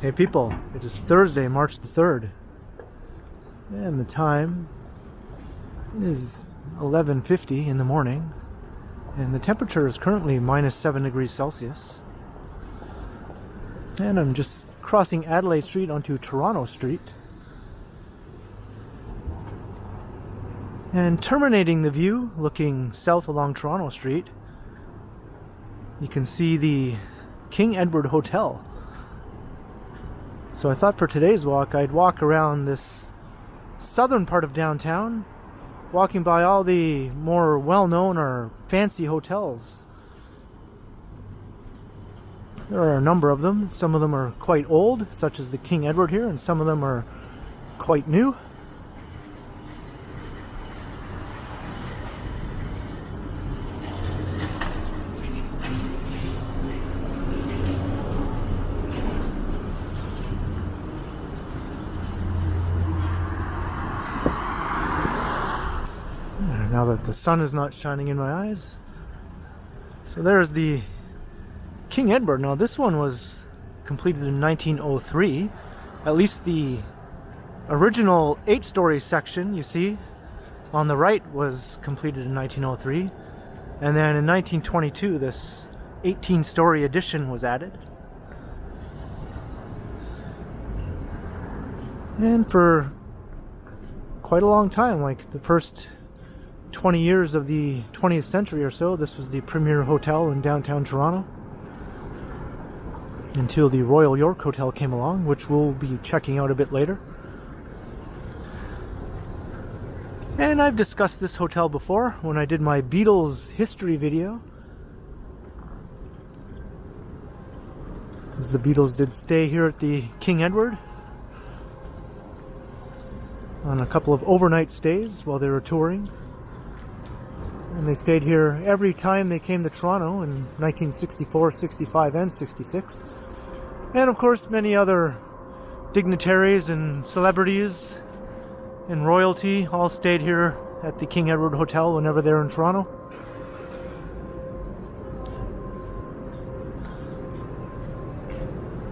Hey people, it is Thursday, March the 3rd, and the time is 11:50 in the morning, and the temperature is currently minus 7 degrees Celsius. And I'm just crossing Adelaide Street onto Toronto Street, and terminating the view, looking south along Toronto Street, you can see the King Edward Hotel. So I thought for today's walk, I'd walk around this southern part of downtown, walking by all the more well-known or fancy hotels. There are a number of them. Some of them are quite old, such as the King Edward here, and some of them are quite new. Now that the sun is not shining in my eyes. So there's the King Edward. Now this one was completed in 1903. At least the original 8-story section, you see, on the right was completed in 1903. And then in 1922, this 18-story addition was added. And for quite a long time, like the first 20 years of the 20th century or so, this was the premier hotel in downtown Toronto, until the Royal York Hotel came along, which we'll be checking out a bit later. And I've discussed this hotel before when I did my Beatles history video, as the Beatles did stay here at the King Edward on a couple of overnight stays while they were touring. And they stayed here every time they came to Toronto in 1964, 65, and 66. And of course, many other dignitaries and celebrities and royalty all stayed here at the King Edward Hotel whenever they were in Toronto.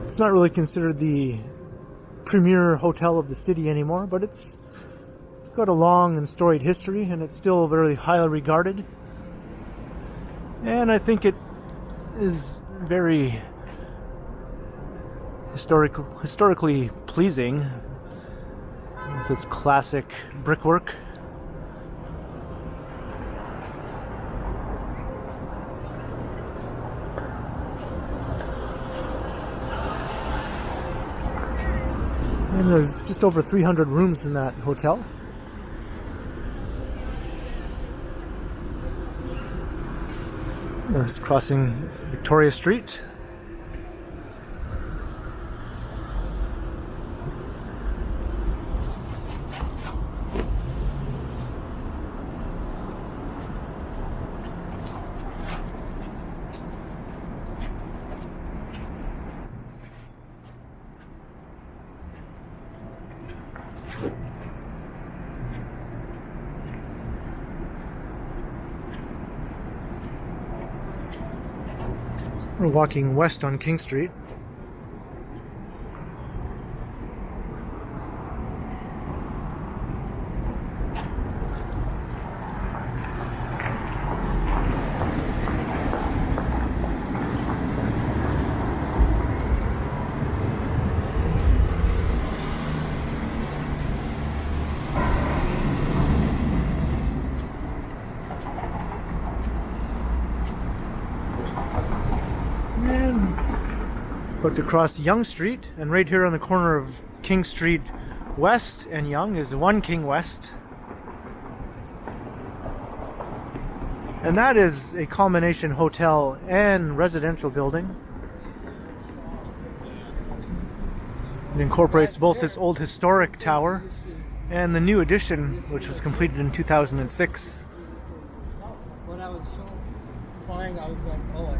It's not really considered the premier hotel of the city anymore, but it's got a long and storied history, and it's still very highly regarded. And I think it is very historically pleasing with its classic brickwork. And there's just over 300 rooms in that hotel. We're just crossing Victoria Street. We're walking west on King Street. About to cross Yonge Street, and right here on the corner of King Street West and Yonge is One King West. And that is a combination hotel and residential building. It incorporates both this old historic tower and the new addition, which was completed in 2006. When I was trying, I was like, oh,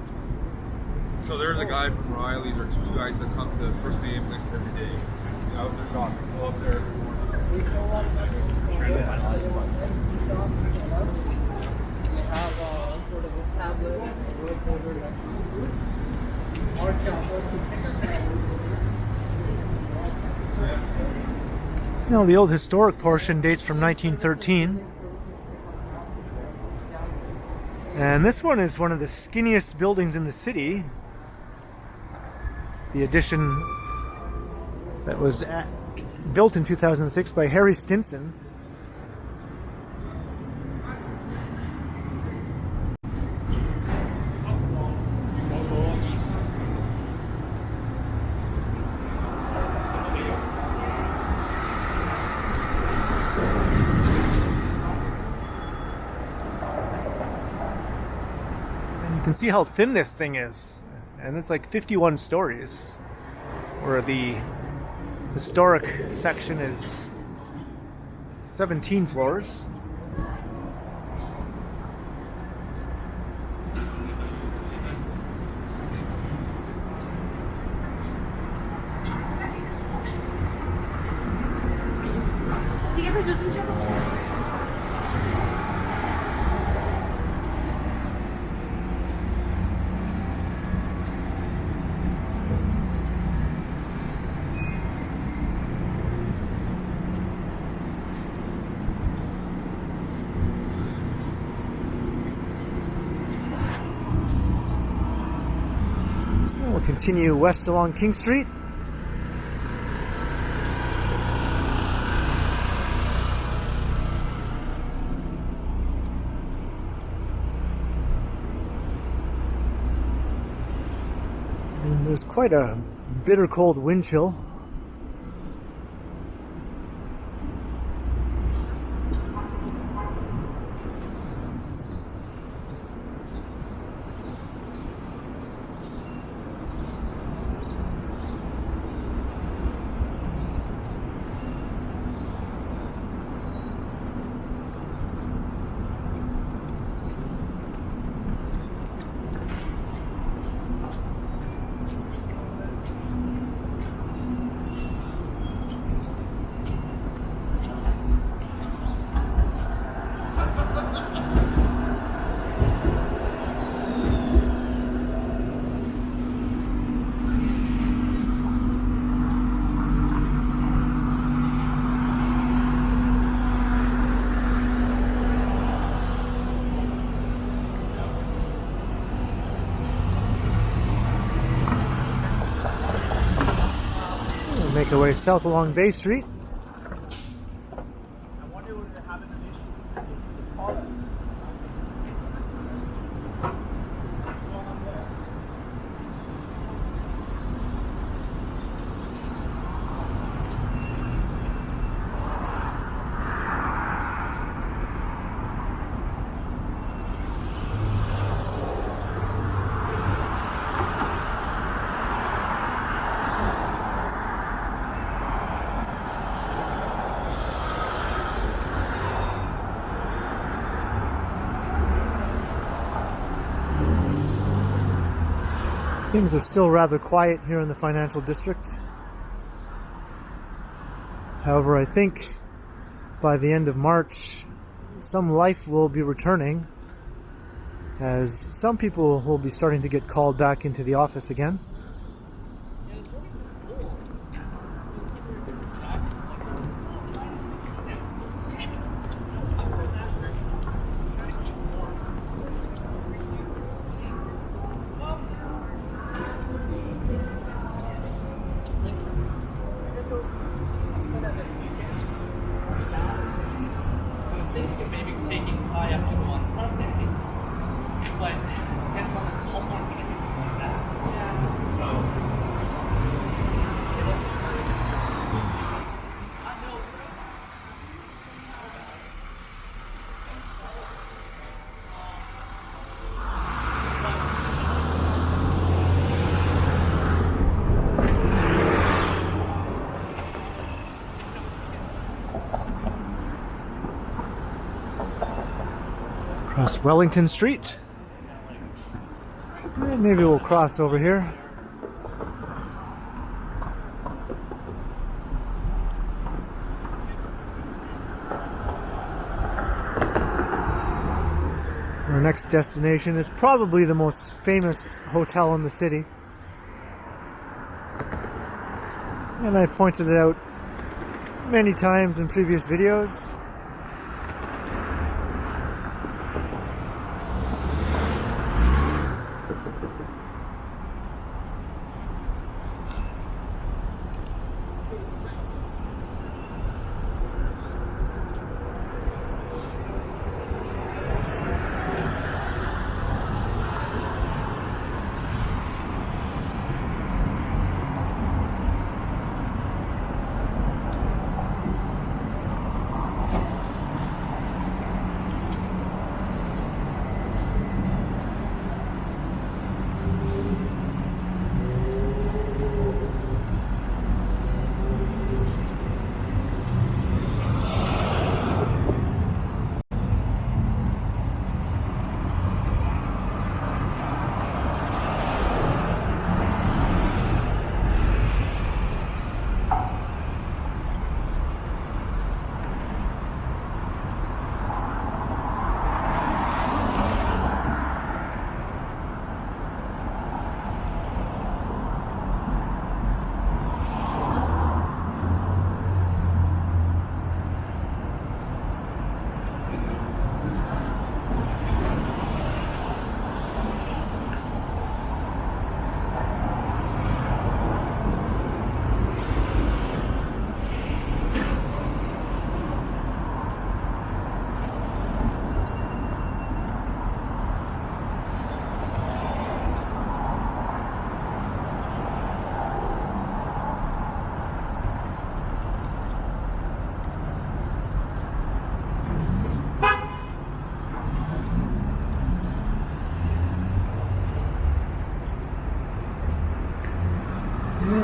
So there's a guy from Riley's, or two guys that come to First Name List every day. Out there talking. Go up there. we have sort of a tablet and a word folder that we use. Our tablet to pick up that word folder. Now, the old historic portion dates from 1913. And this one is one of the skinniest buildings in the city. The addition that was built in 2006 by Harry Stinson. You can see how thin this thing is, and it's like 51 stories, where the historic section is 17 floors. We'll continue west along King Street. And there's quite a bitter cold wind chill. Make our way south along Bay Street. Things are still rather quiet here in the financial district. However, I think by the end of March, some life will be returning, as some people will be starting to get called back into the office again. Across Wellington Street. And maybe we'll cross over here. Our next destination is probably the most famous hotel in the city. And I pointed it out many times in previous videos.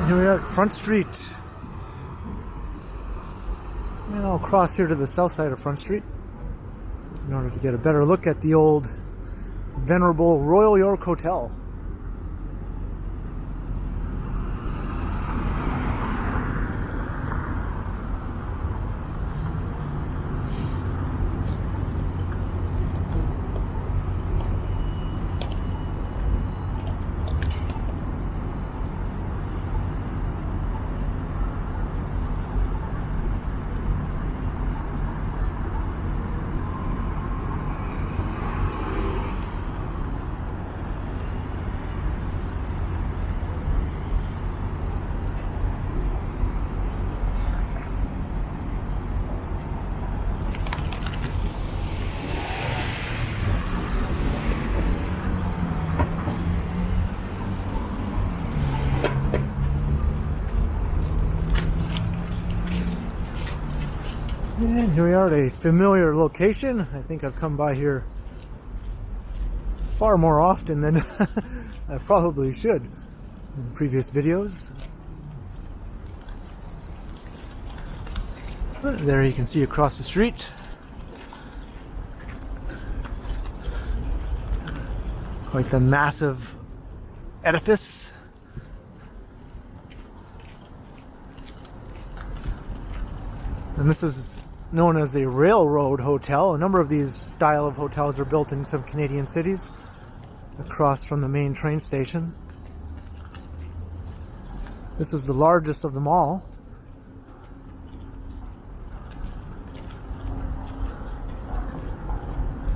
Here we are at Front Street. And I'll cross here to the south side of Front Street in order to get a better look at the old venerable Royal York Hotel. And here we are at a familiar location. I think I've come by here far more often than I probably should in previous videos. There you can see across the street. Quite the massive edifice. And this is known as a railroad hotel. A number of these style of hotels are built in some Canadian cities across from the main train station. This is the largest of them all.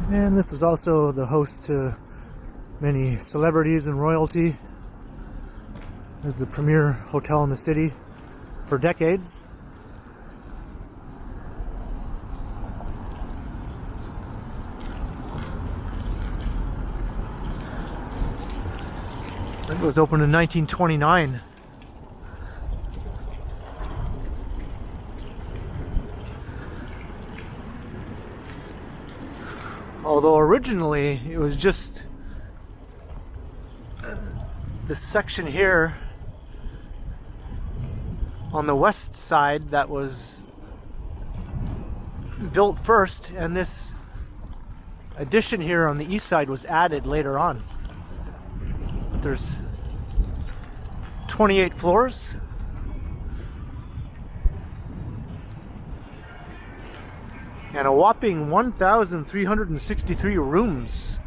And this is also the host to many celebrities and royalty. This is the premier hotel in the city for decades. It was opened in 1929. Although originally it was just this section here on the west side that was built first, and this addition here on the east side was added later on. There's 28 floors. And a whopping 1,363 rooms.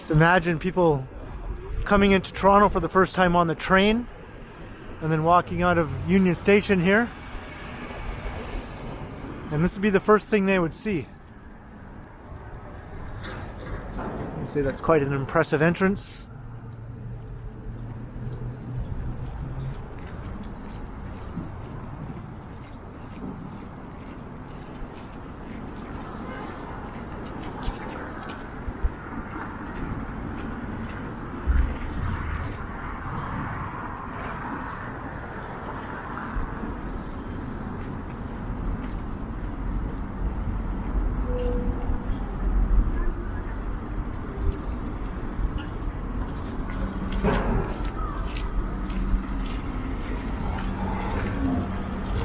Just imagine people coming into Toronto for the first time on the train and then walking out of Union Station here. And this would be the first thing they would see. I'd say that's quite an impressive entrance.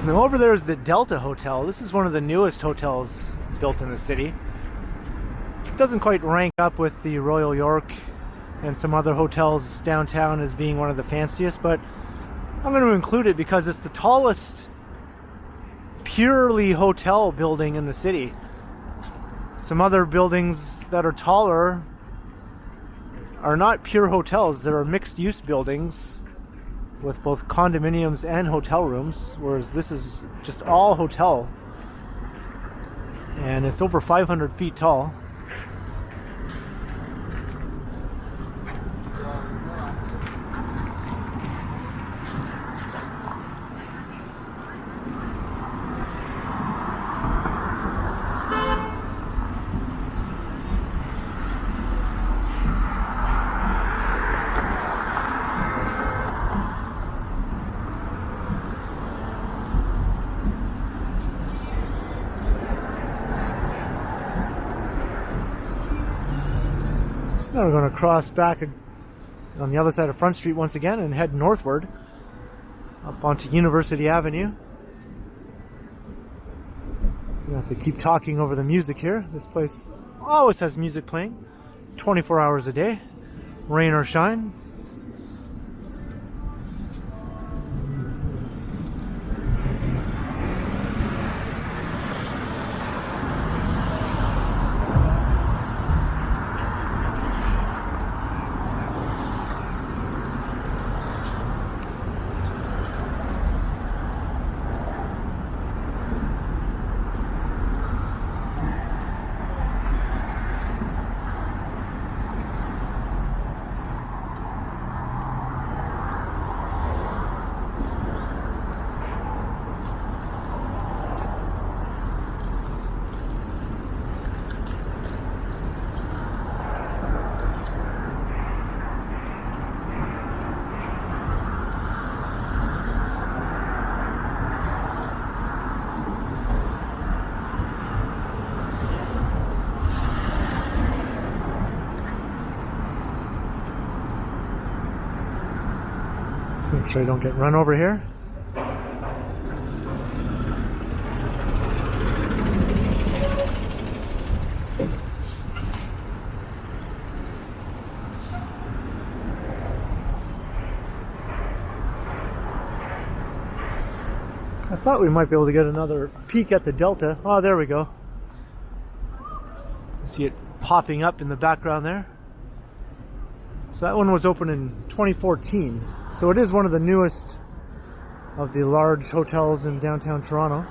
Now over there is the Delta Hotel. This is one of the newest hotels built in the city. It doesn't quite rank up with the Royal York and some other hotels downtown as being one of the fanciest, but I'm going to include it because it's the tallest purely hotel building in the city. Some other buildings that are taller are not pure hotels. There are mixed-use buildings with both condominiums and hotel rooms, whereas this is just all hotel. And it's over 500 feet tall. Now we're going to cross back on the other side of Front Street once again and head northward up onto University Avenue. We have to keep talking over the music here. This place always has music playing 24 hours a day, rain or shine. Make sure I don't get run over here. I thought we might be able to get another peek at the Delta. Oh, there we go. See it popping up in the background there. So that one was opened in 2014. So it is one of the newest of the large hotels in downtown Toronto.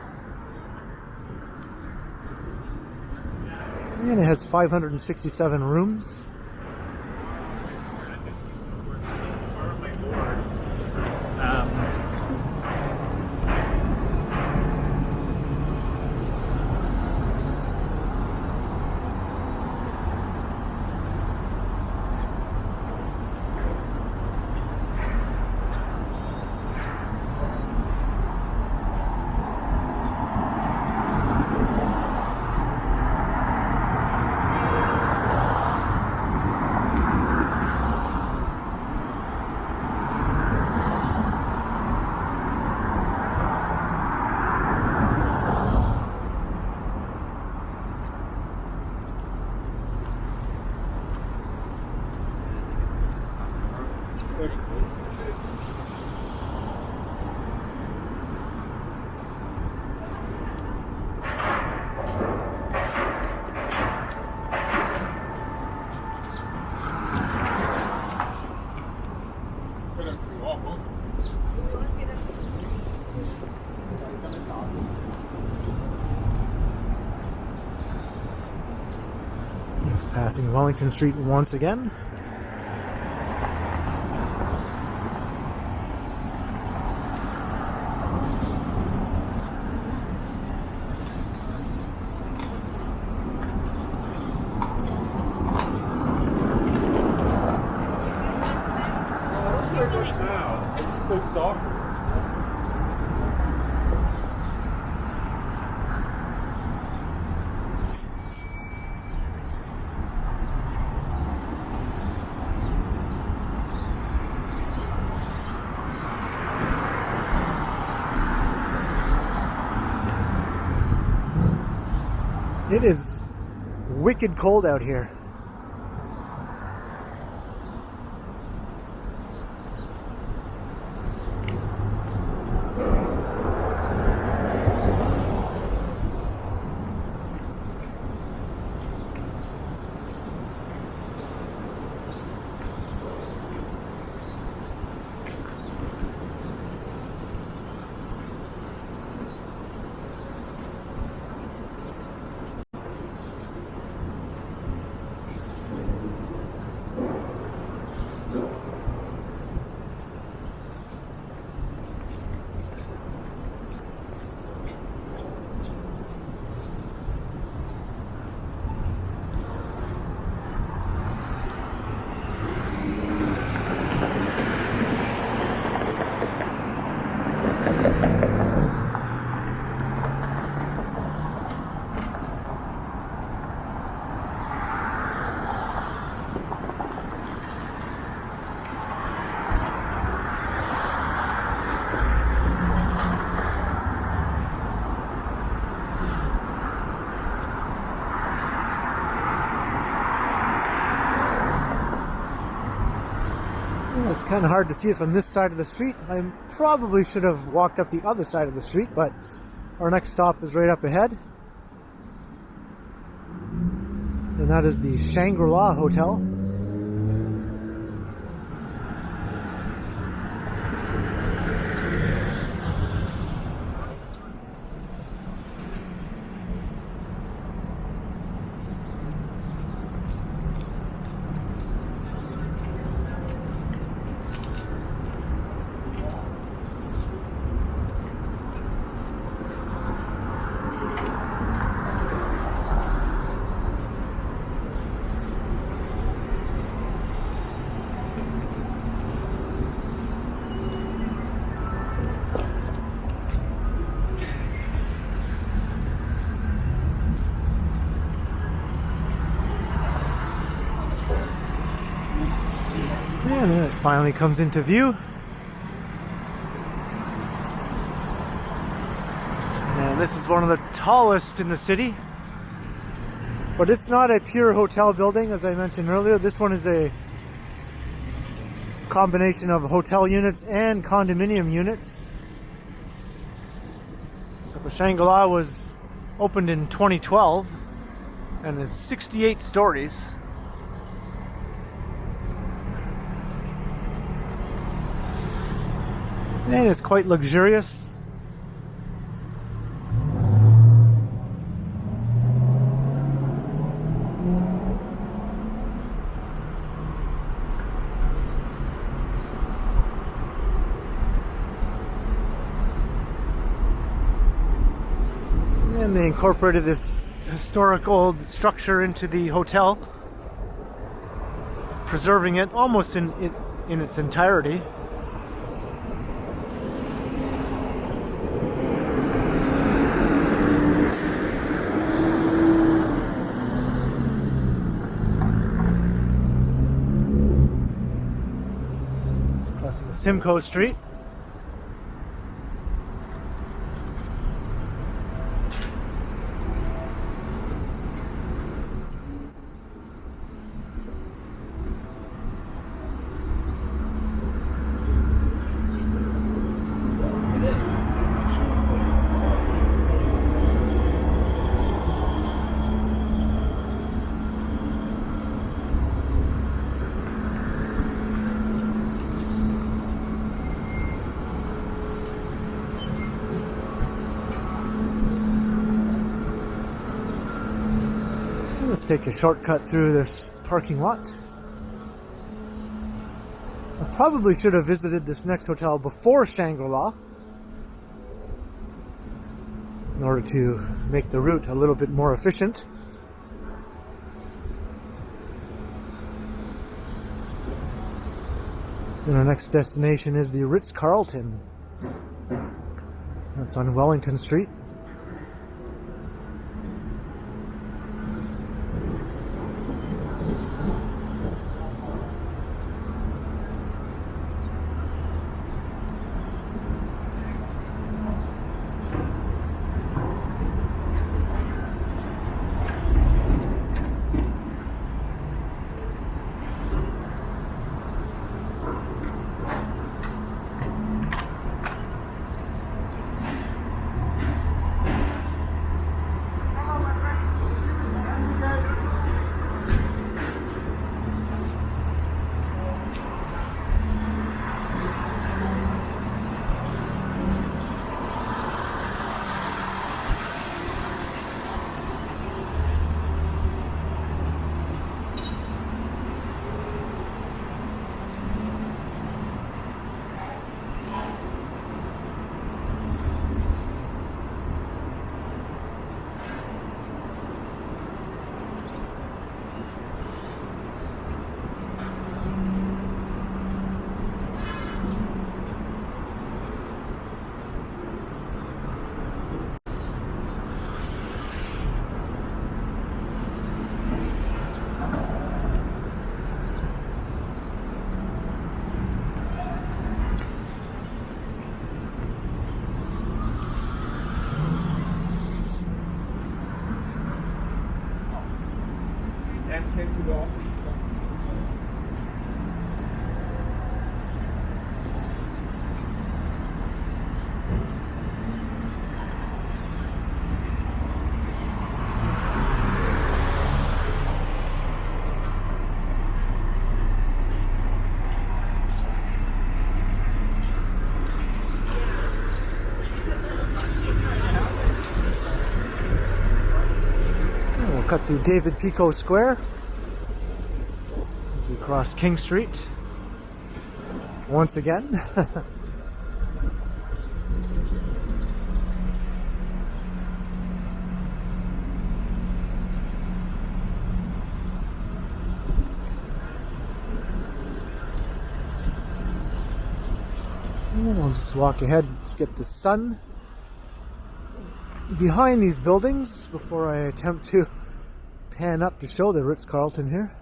And it has 567 rooms. Just passing Wellington Street once again. It is wicked cold out here. It's kind of hard to see it from this side of the street. I probably should have walked up the other side of the street, but our next stop is right up ahead. And that is the Shangri-la Hotel. And then it finally comes into view. And this is one of the tallest in the city. But it's not a pure hotel building, as I mentioned earlier. This one is a combination of hotel units and condominium units. The Shangri-La was opened in 2012 and is 68 stories. And it's quite luxurious. And they incorporated this historic old structure into the hotel, preserving it almost in its entirety. Crossing Simcoe Street. Let's take a shortcut through this parking lot. I probably should have visited this next hotel before Shangri-la in order to make the route a little bit more efficient. And our next destination is the Ritz Carlton. That's on Wellington Street. To the office. And we'll cut through David Pecaut Square. We cross King Street once again. And I'll just walk ahead to get the sun behind these buildings before I attempt to pan up to show the Ritz-Carlton here.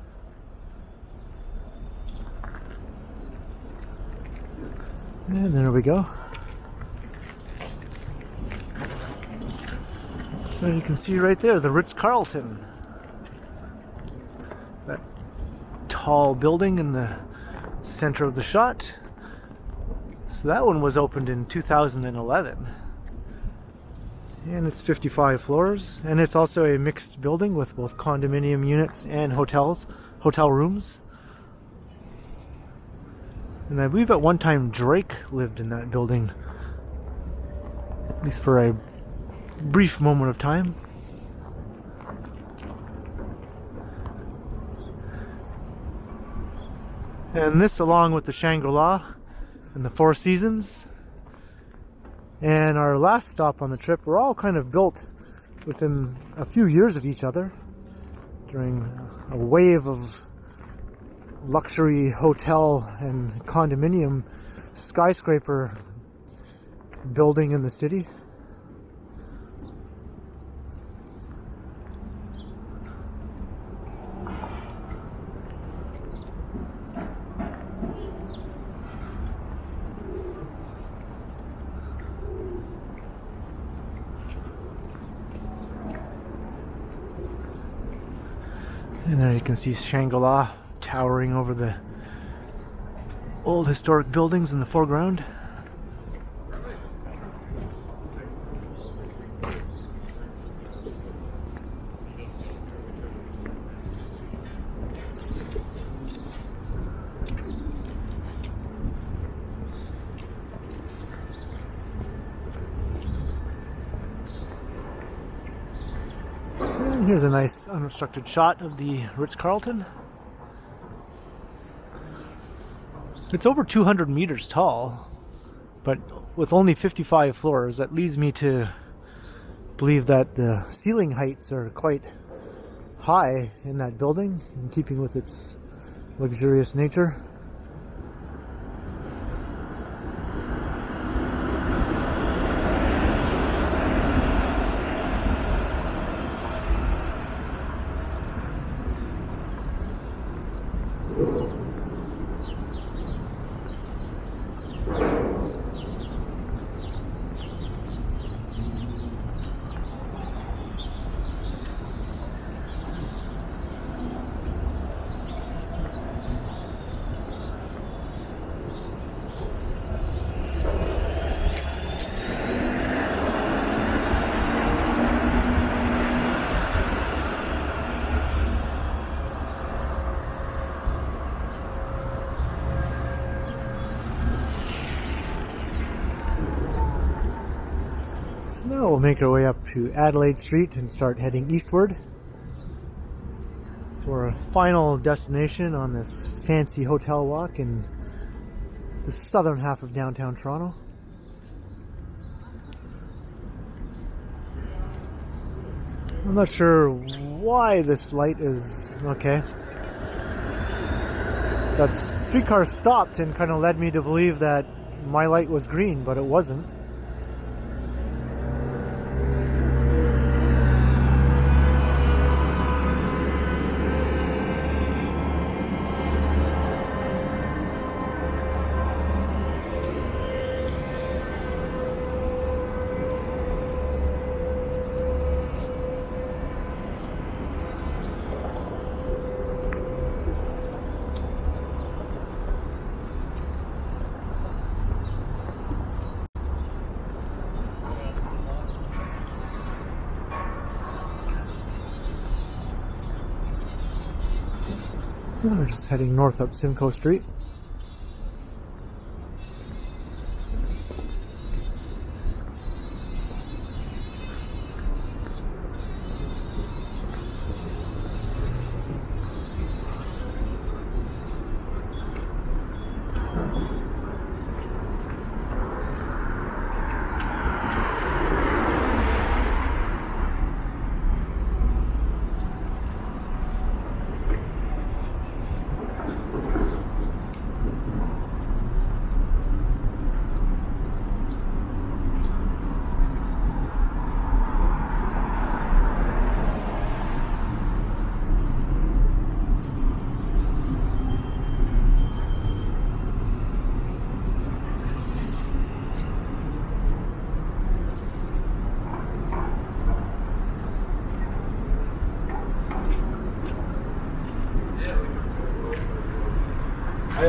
And there we go. So you can see right there the Ritz-Carlton. That tall building in the center of the shot. So that one was opened in 2011. And it's 55 floors. And it's also a mixed building with both condominium units and hotel rooms. And I believe at one time Drake lived in that building, at least for a brief moment of time. And this, along with the Shangri-La and the Four Seasons and our last stop on the trip, were all kind of built within a few years of each other during a wave of luxury hotel and condominium skyscraper building in the city. And there you can see Shangri-La towering over the old historic buildings in the foreground. And here's a nice unobstructed shot of the Ritz Carlton. It's over 200 meters tall, but with only 55 floors, that leads me to believe that the ceiling heights are quite high in that building, in keeping with its luxurious nature. Now we'll make our way up to Adelaide Street and start heading eastward for a final destination on this fancy hotel walk in the southern half of downtown Toronto. I'm not sure why this light is okay. That streetcar stopped and kind of led me to believe that my light was green, but it wasn't. We're just heading north up Simcoe Street.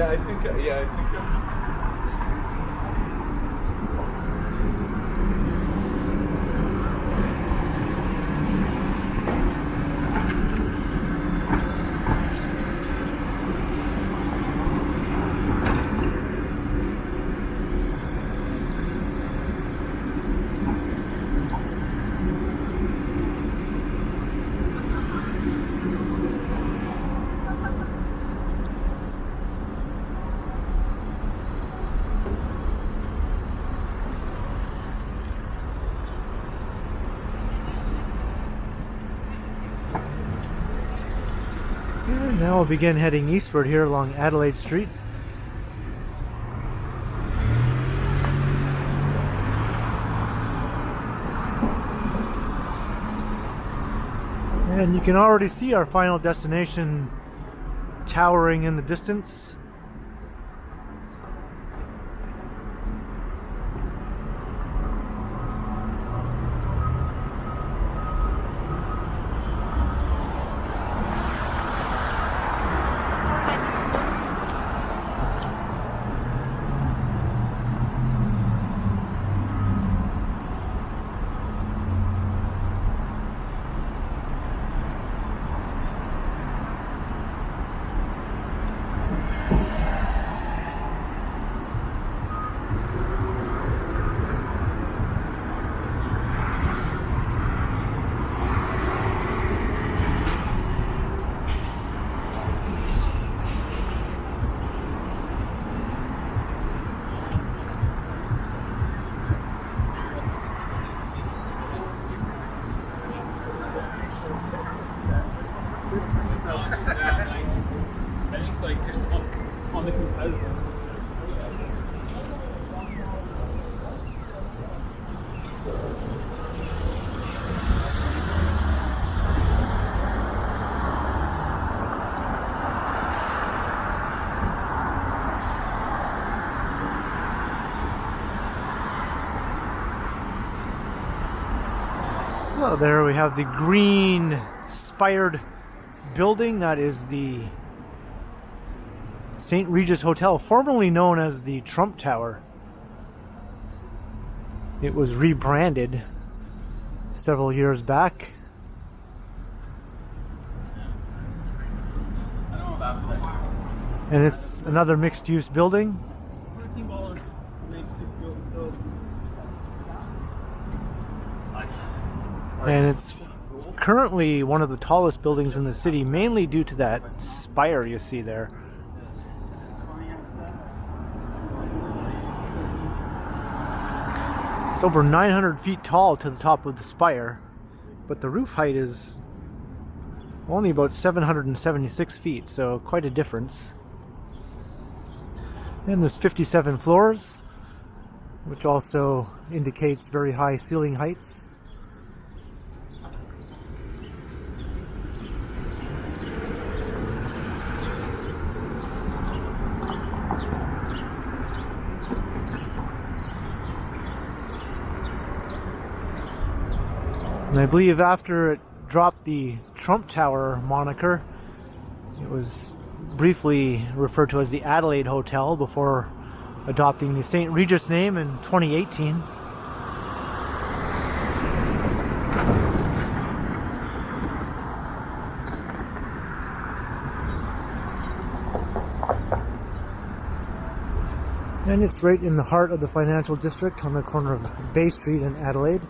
I think. And now we'll begin heading eastward here along Adelaide Street. And you can already see our final destination towering in the distance. So there we have the green spired building. That is the St. Regis Hotel, formerly known as the Trump Tower. It was rebranded several years back. And it's another mixed-use building. And it's currently one of the tallest buildings in the city, mainly due to that spire you see there. It's over 900 feet tall to the top of the spire, but the roof height is only about 776 feet, so quite a difference. And there's 57 floors, which also indicates very high ceiling heights. And I believe after it dropped the Trump Tower moniker, it was briefly referred to as the Adelaide Hotel before adopting the St. Regis name in 2018. And it's right in the heart of the financial district on the corner of Bay Street and Adelaide.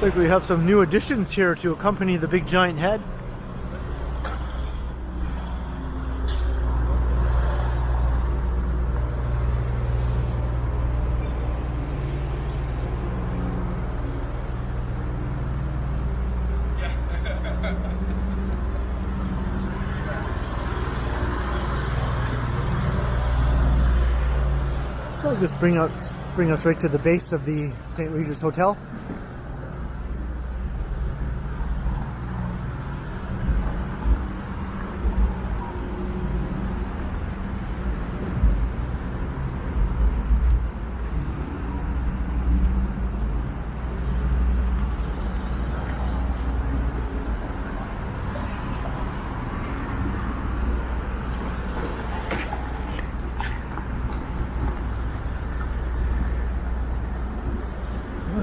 Looks like we have some new additions here to accompany the big giant head. So I'll just bring us right to the base of the St. Regis Hotel.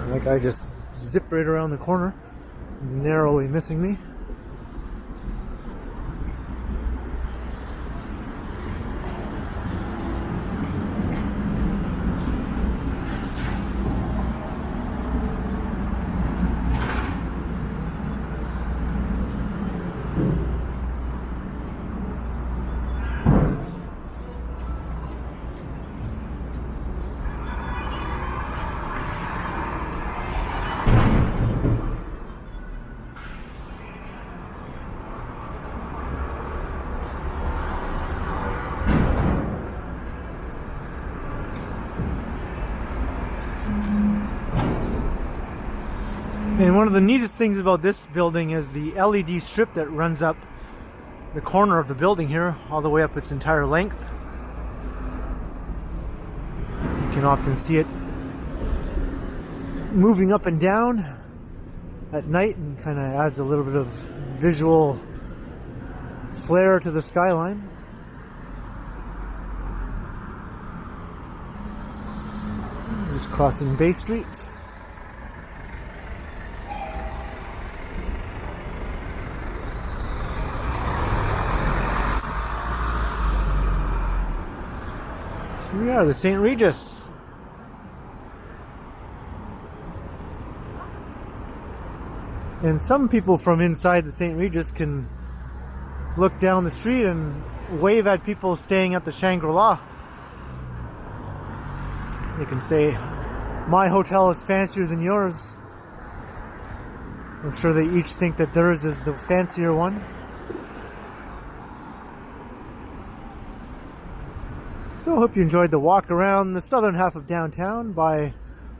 That guy just zipped right around the corner, narrowly missing me. And one of the neatest things about this building is the LED strip that runs up the corner of the building here, all the way up its entire length. You can often see it moving up and down at night and kind of adds a little bit of visual flair to the skyline. Just crossing Bay Street. Here we are, the St. Regis. And some people from inside the St. Regis can look down the street and wave at people staying at the Shangri-La. They can say, my hotel is fancier than yours. I'm sure they each think that theirs is the fancier one. So I hope you enjoyed the walk around the southern half of downtown by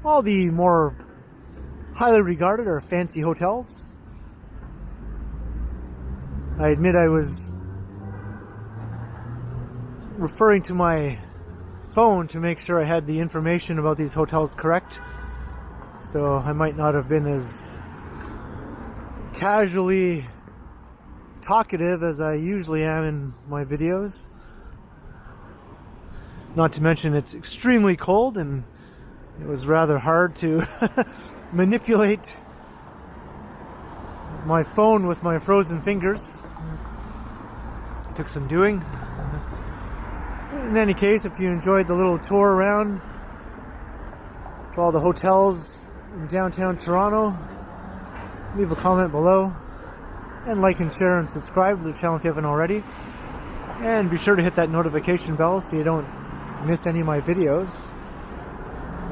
all the more highly regarded or fancy hotels. I admit I was referring to my phone to make sure I had the information about these hotels correct. So I might not have been as casually talkative as I usually am in my videos. Not to mention it's extremely cold and it was rather hard to manipulate my phone with my frozen fingers. It took some doing. In any case, if you enjoyed the little tour around to all the hotels in downtown Toronto, leave a comment below and like and share and subscribe to the channel if you haven't already. And be sure to hit that notification bell so you don't miss any of my videos.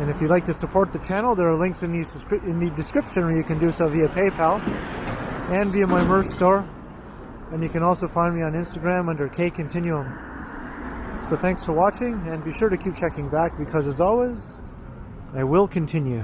And if you'd like to support the channel, there are links in the description where you can do so via PayPal and via my merch store. And you can also find me on Instagram under KContinuum. So thanks for watching, and be sure to keep checking back because, as always, I will continue.